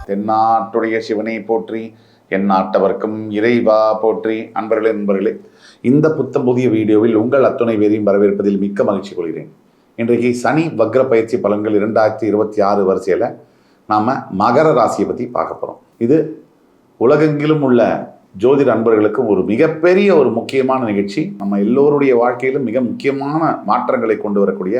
தென்னாட்டுடைய சிவனை போற்றி, என் நாட்டவர்க்கும் இறைவா போற்றி. நண்பர்களே, இந்த புத்தம் புதிய வீடியோவில் உங்கள் அத்துணை பேரையும் வரவேற்பதில் மிக்க மகிழ்ச்சி கொள்கிறேன். இன்றைக்கு சனி வக்ர பயிற்சி பலன்கள் 2026 வரிசையில் நாம் மகர ராசியை பற்றி பார்க்க போகிறோம். இது உலகெங்கிலும் உள்ள ஜோதிட அன்பர்களுக்கு ஒரு மிகப்பெரிய ஒரு முக்கியமான நிகழ்ச்சி. நம்ம எல்லோருடைய வாழ்க்கையிலும் மிக முக்கியமான மாற்றங்களை கொண்டு வரக்கூடிய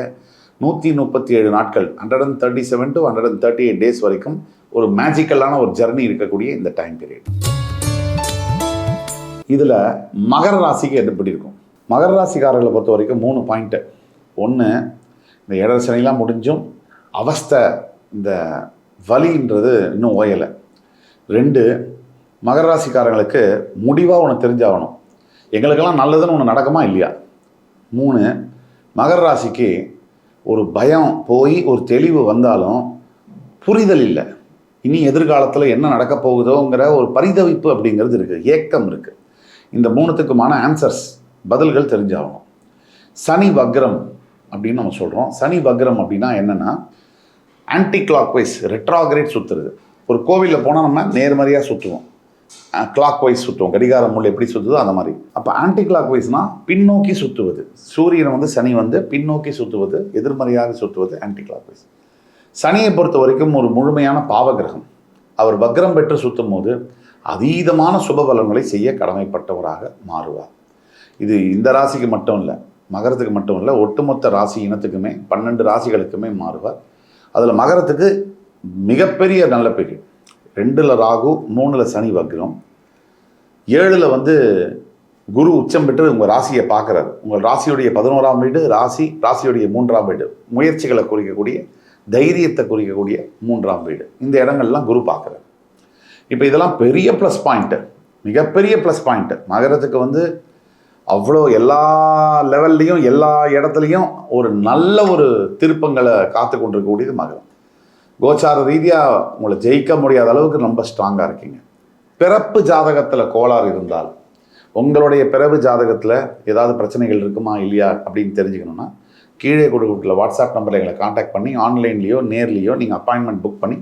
137 நாட்கள் 137 to 138 டேஸ் வரைக்கும் ஒரு மேஜிக்கலான ஒரு ஜர்னி இருக்கக்கூடிய இந்த டைம் பீரியட். இதில் மகர ராசிக்கு எப்படி இருக்கும்? மகர ராசிக்காரர்களை பொறுத்த வரைக்கும் 3 பாயிண்ட்டு. ஒன்று, இந்த ஏழரை சனிலாம் முடிஞ்சும் அவஸ்தை, இந்த வலின்றது இன்னும் ஓயலை. 2, மகர ராசிக்காரங்களுக்கு முடிவாக ஒன்று தெரிஞ்சாகணும், எங்களுக்கெல்லாம் நல்லதுன்னு ஒன்று நடக்குமா இல்லையா. 3, மகர ராசிக்கு ஒரு பயம் போய் ஒரு தெளிவு வந்தாலும் புரிதல் இல்லை, இனி எதிர்காலத்தில் என்ன நடக்க போகுதோங்கிற ஒரு பரிதவிப்பு அப்படிங்கிறது இருக்குது, ஏக்கம் இருக்குது. இந்த 3த்துக்குமான ஆன்சர்ஸ், பதில்கள் தெரிஞ்சாகணும். சனி வக்ரம் அப்படின்னு நம்ம சொல்கிறோம். சனி வக்ரம் அப்படின்னா என்னென்னா, ஆன்டி கிளாக் வைஸ் ரெட்ராகிரேட் சுற்றுறது. ஒரு கோவிலில் போனால் நம்ம நேர்மறையாக சுற்றுவோம், கிளாக் வைஸ் சுற்றுவோம், கடிகார முள் எப்படி சுற்றுதோ அந்த மாதிரி. அப்போ ஆன்டி கிளாக் வைஸ்னால் பின்னோக்கி சுற்றுவது. சூரியனை சனி பின்னோக்கி சுற்றுவது, எதிர்மறையாக சுற்றுவது ஆன்டி கிளாக் வைஸ். சனியை பொறுத்த வரைக்கும் ஒரு முழுமையான பாவகிரகம். அவர் வக்ரம் பெற்று சுற்றும் போது அதீதமான சுபபலன்களை செய்ய கடமைப்பட்டவராக மாறுவார். இது இந்த ராசிக்கு மட்டும் இல்லை, மகரத்துக்கு மட்டும் இல்லை, ஒட்டுமொத்த ராசி இனத்துக்குமே 12 ராசிகளுக்குமே மாறுவார். அதில் மகரத்துக்கு மிகப்பெரிய நல்ல பீரியட். 2ல் ராகு, 3ல் சனி வக்ரம், 7ல் குரு உச்சம் பெற்று உங்கள் ராசியை பார்க்குறாரு. உங்கள் ராசியுடைய 11ஆம் வீடு, ராசியுடைய 3ஆம் வீடு, முயற்சிகளை குறிக்கக்கூடிய, தைரியத்தை குறிக்கக்கூடிய 3ஆம் வீடு. இந்த இடங்கள்லாம் குரு பார்க்குறாரு. இப்போ இதெல்லாம் பெரிய ப்ளஸ் பாயிண்ட்டு, மிகப்பெரிய ப்ளஸ் பாயிண்ட்டு. மகரத்துக்கு அவ்வளோ எல்லா லெவல்லையும் எல்லா இடத்துலையும் ஒரு நல்ல ஒரு திருப்பங்களை காத்து கொண்டிருக்கக்கூடியது மகரம். கோச்சார ரீதியாக உங்களை ஜெயிக்க முடியாத அளவுக்கு ரொம்ப ஸ்ட்ராங்காக இருக்கீங்க. பிறப்பு ஜாதகத்தில் கோளாறு இருந்தால், உங்களுடைய பிறப்பு ஜாதகத்தில் ஏதாவது பிரச்சனைகள் இருக்குமா இல்லையா அப்படின்னு தெரிஞ்சுக்கணுன்னா, கீழே கொடுக்கக்கூடிய வாட்ஸ்அப் நம்பரில் எங்களை காண்டாக்ட் பண்ணி ஆன்லைன்லேயோ நேர்லேயோ நீங்கள் அப்பாயின்மெண்ட் புக் பண்ணி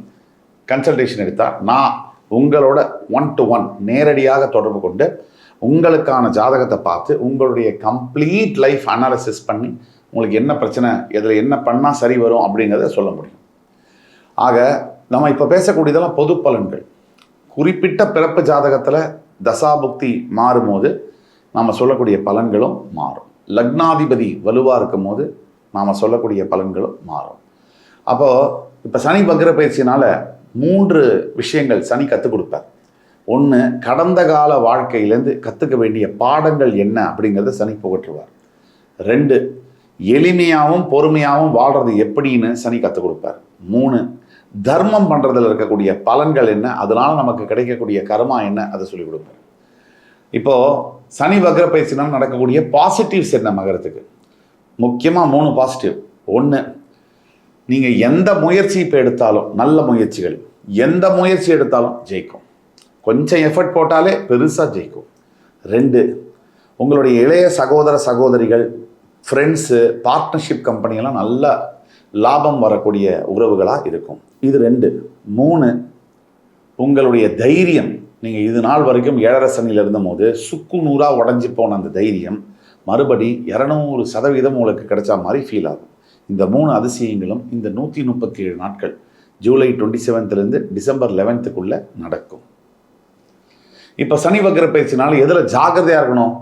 கன்சல்டேஷன் எடுத்தால், நான் உங்களோட 1-to-1 நேரடியாக தொடர்பு கொண்டு உங்களுக்கான ஜாதகத்தை பார்த்து உங்களுடைய கம்ப்ளீட் லைஃப் அனாலிசிஸ் பண்ணி உங்களுக்கு என்ன பிரச்சனை, இதில் என்ன பண்ணால் சரி வரும் அப்படிங்கிறத சொல்ல முடியும். ஆக நம்ம இப்போ பேசக்கூடியதெல்லாம் பொது பலன்கள். குறிப்பிட்ட பிறப்பு ஜாதகத்தில் தசாபுக்தி மாறும்போது நாம் சொல்லக்கூடிய பலன்களும் மாறும். லக்னாதிபதி வலுவாக இருக்கும் போது நாம் சொல்லக்கூடிய பலன்களும் மாறும். அப்போது இப்போ சனி வக்ர பயிற்சினால் 3 விஷயங்கள் சனி கற்றுக் கொடுப்பார். 1, கடந்த கால வாழ்க்கையிலேருந்து கற்றுக்க வேண்டிய பாடங்கள் என்ன அப்படிங்கிறத சனி புகற்றுவார். 2, எளிமையாகவும் பொறுமையாகவும் வாழ்கிறது எப்படின்னு சனி கற்றுக் கொடுப்பார். 3, தர்மம் பண்ணுறதுல இருக்கக்கூடிய பலன்கள் என்ன, அதனால் நமக்கு கிடைக்கக்கூடிய கர்மா என்ன, அதை சொல்லிக் கொடுப்பார். இப்போது சனி வக்ர பயிற்சினால் நடக்கக்கூடிய பாசிட்டிவ்ஸ் என்ன மகரத்துக்கு? முக்கியமாக 3 பாசிட்டிவ். 1, நீங்கள் எந்த முயற்சி இப்போ எடுத்தாலும், நல்ல முயற்சிகள் எந்த முயற்சி எடுத்தாலும் ஜெயிக்கும். கொஞ்சம் எஃபர்ட் போட்டாலே பெருசாக ஜெயிக்கும். 2, உங்களுடைய இளைய சகோதர சகோதரிகள், ஃப்ரெண்ட்ஸு, பார்ட்னர்ஷிப் கம்பெனியெல்லாம் நல்ல லாபம் வரக்கூடிய உறவுகளாக இருக்கும். இது 2. 3, உங்களுடைய தைரியம், நீங்கள் இது நாள் வரைக்கும் 7.5 சனியில் இருந்தபோது சுக்கு நூறாக உடஞ்சி போன அந்த தைரியம் மறுபடி 200% உங்களுக்கு கிடைச்சா மாதிரி ஃபீல் ஆகும். இந்த 3 அதிசயங்களும் இந்த 137 நாட்கள் ஜூலை 27லேருந்து டிசம்பர் 11க்குள்ளே நடக்கும். இப்போ சனி வக்ர பயிற்சினால எதில் ஜாக்கிரதையாக இருக்கணும்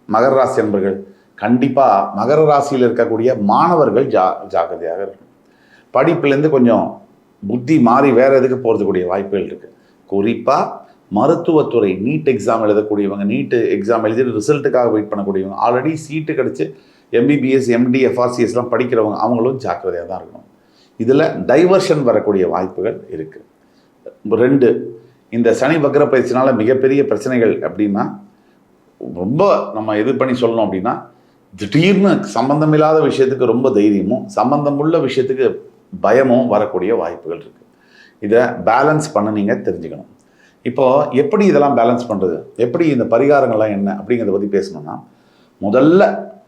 மகர ராசி அன்பர்கள்? கண்டிப்பாக மகர ராசியில் இருக்கக்கூடிய மாணவர்கள் ஜாக்கிரதையாக இருக்கணும். படிப்புலேருந்து கொஞ்சம் புத்தி மாறி வேறு எதுக்கு போகிறதுக்கூடிய வாய்ப்புகள் இருக்குது. குறிப்பாக மருத்துவத்துறை நீட் எக்ஸாம் எழுதக்கூடியவங்க, நீட்டு எக்ஸாம் எழுதி ரிசல்ட்டுக்காக வெயிட் பண்ணக்கூடியவங்க, ஆல்ரெடி சீட்டு கிடச்சி எம்பிபிஎஸ், எம்டி, எஃப்ஆர்சிஎஸ்லாம் படிக்கிறவங்க, அவங்களும் ஜாக்கிரதையாக தான் இருக்கணும். இதில் டைவர்ஷன் வரக்கூடிய வாய்ப்புகள் இருக்குது. 2, இந்த சனி வக்ர பயிற்சினால் மிகப்பெரிய பிரச்சனைகள் அப்படின்னா, ரொம்ப நம்ம இது பண்ணி சொல்லணும் அப்படின்னா, திடீர்னு சம்பந்தமில்லாத விஷயத்துக்கு ரொம்ப தைரியமும், சம்பந்தமுள்ள விஷயத்துக்கு பயமும் வரக்கூடிய வாய்ப்புகள் இருக்குது. இதை பேலன்ஸ் பண்ண நீங்கள் தெரிஞ்சுக்கணும். இப்போது எப்படி இதெல்லாம் பேலன்ஸ் பண்ணுறது, எப்படி இந்த பரிகாரங்கள்லாம் என்ன அப்படிங்கிறத பற்றி பேசணும்னா, முதல்ல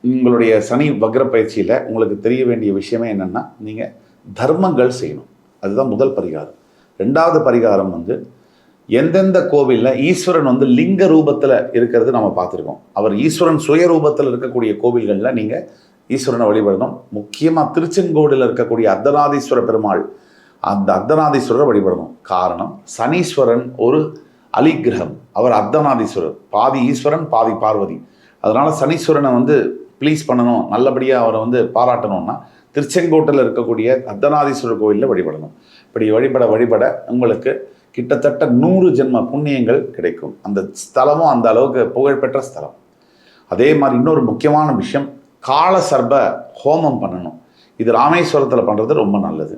உங்களுடைய சனி வக்ர பயிற்சியில் உங்களுக்கு தெரிய வேண்டிய விஷயமே என்னென்னா, நீங்கள் தர்மங்கள் செய்யணும். அதுதான் முதல் பரிகாரம். ரெண்டாவது பரிகாரம் வந்து எந்தெந்த கோவிலில் ஈஸ்வரன் வந்து லிங்க ரூபத்தில் இருக்கிறது நம்ம பார்த்துருக்கோம். அவர் ஈஸ்வரன் சுய ரூபத்தில் இருக்கக்கூடிய கோவில்களில் நீங்கள் ஈஸ்வரனை வழிபடணும். முக்கியமாக திருச்செங்கோடில் இருக்கக்கூடிய அர்த்தநாதீஸ்வர பெருமாள், அந்த அர்த்தநாதீஸ்வரரை வழிபடணும். காரணம், சனீஸ்வரன் ஒரு அலிகிரகம், அவர் அர்த்தநாதீஸ்வரர், பாதி ஈஸ்வரன் பாதி பார்வதி. அதனால் சனீஸ்வரனை வந்து ப்ளீஸ் பண்ணணும், நல்லபடியாக அவரை வந்து பாராட்டணும்னா திருச்செங்கோட்டில் இருக்கக்கூடிய அர்த்தநாதீஸ்வரர் கோவிலில் வழிபடணும். இப்படி வழிபட உங்களுக்கு கிட்டத்தட்ட 100 ஜென்ம புண்ணியங்கள் கிடைக்கும். அந்த ஸ்தலமும் அந்த அளவுக்கு புகழ்பெற்ற ஸ்தலம். அதே மாதிரி இன்னொரு முக்கியமான விஷயம், கால சர்ப ஹோமம் பண்ணணும். இது ராமேஸ்வரத்தில் பண்ணுறது ரொம்ப நல்லது.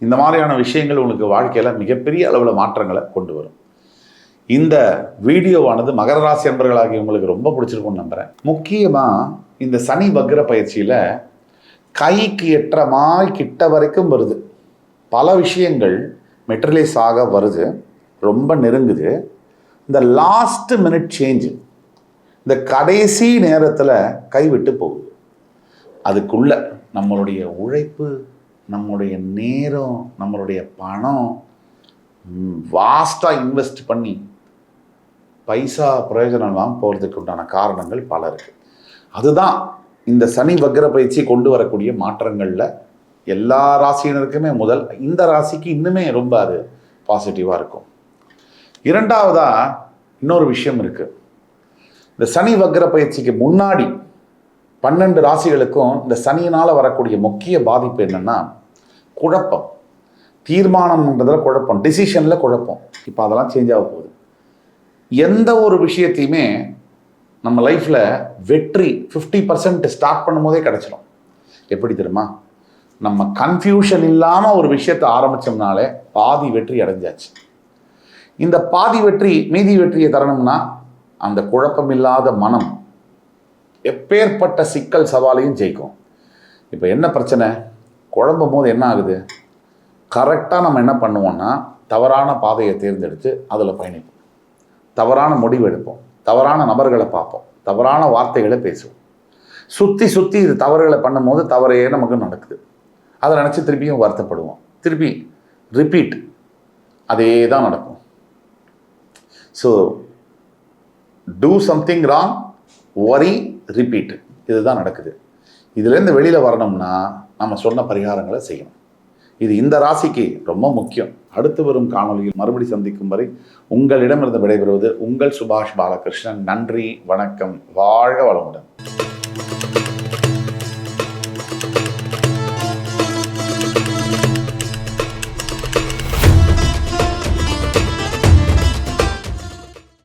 இந்த மாதிரியான விஷயங்கள் உங்களுக்கு வாழ்க்கையில் மிகப்பெரிய அளவில் மாற்றங்களை கொண்டு வரும். இந்த வீடியோவானது மகர ராசி அன்பர்களாகி உங்களுக்கு ரொம்ப பிடிச்சிருக்கும்னு நம்புகிறேன். முக்கியமாக இந்த சனி வக்ர பயிற்சியில் கைக்கு எட்டுற மாதிரி கிட்ட வரைக்கும் வருது. பல விஷயங்கள் மெட்டீரியலைஸ் ஆக வருது, ரொம்ப நெருங்குது. இந்த லாஸ்ட் மினிட் சேஞ்சு, இந்த கடைசி நேரத்தில் கைவிட்டு போகுது. அதுக்குள்ள நம்மளுடைய உழைப்பு, நம்மளுடைய நேரம், நம்மளுடைய பணம் வாஸ்டாக இன்வெஸ்ட் பண்ணி பைசா பிரயோஜனம் இல்லாமல் போகிறதுக்கு உண்டான காரணங்கள் பல இருக்குது. அதுதான் இந்த சனி வக்ர பயிற்சி கொண்டு வரக்கூடிய மாற்றங்களில் எல்லா ராசியினருக்குமே முதல், இந்த ராசிக்கு இன்னுமே ரொம்ப அது பாசிட்டிவாக இருக்கும். இரண்டாவதாக இன்னொரு விஷயம் இருக்குது. இந்த சனி வக்ர பயிற்சிக்கு முன்னாடி 12 ராசிகளுக்கும் இந்த சனியினால் வரக்கூடிய முக்கிய பாதிப்பு என்னென்னா குழப்பம், தீர்மானம்ன்றதில் குழப்பம், டிசிஷனில் குழப்பம். இப்போ அதெல்லாம் சேஞ்ச் ஆக போகுது. எந்த ஒரு விஷயத்தையுமே நம்ம லைஃப்பில் வெற்றி 50% ஸ்டார்ட் பண்ணும் போதே கிடச்சிடும். எப்படி தெரியுமா? நம்ம கன்ஃபியூஷன் இல்லாமல் ஒரு விஷயத்தை ஆரம்பித்தோம்னாலே பாதி வெற்றி அடைஞ்சாச்சு. இந்த பாதி வெற்றி மீதி வெற்றியை தரணும்னா அந்த குழப்பமில்லாத மனம் எப்பேற்பட்ட சிக்கல் சவாலையும் ஜெயிக்கும். இப்போ என்ன பிரச்சனை? குழம்பும் போது என்ன ஆகுது? கரெக்டாக நம்ம என்ன பண்ணுவோம்னா தவறான பாதையை தேர்ந்தெடுத்து அதில் பயணிப்போம், தவறான முடிவு எடுப்போம், தவறான நபர்களை பார்ப்போம், தவறான வார்த்தைகளை பேசுவோம். சுற்றி இது தவறுகளை பண்ணும்போது தவறையே நமக்கு நடக்குது. அதை நினச்சி திருப்பியும் வருத்தப்படுவோம், திருப்பி ரிப்பீட், அதே தான் நடக்கும். ஸோ டூ சம்திங் ராங், வரி, ரிப்பீட், இதுதான் நடக்குது. இதுலேருந்து வெளியில் வரணும்னா நம்ம சொன்ன பரிகாரங்களை செய்யணும். இது இந்த ராசிக்கு ரொம்ப முக்கியம். அடுத்து வரும் காணொலியில் மறுபடி சந்திக்கும் வரை உங்களிடமிருந்து விடைபெறுவது உங்கள் சுபாஷ் பாலகிருஷ்ணன். நன்றி, வணக்கம், வாழ்க வளமுடன்.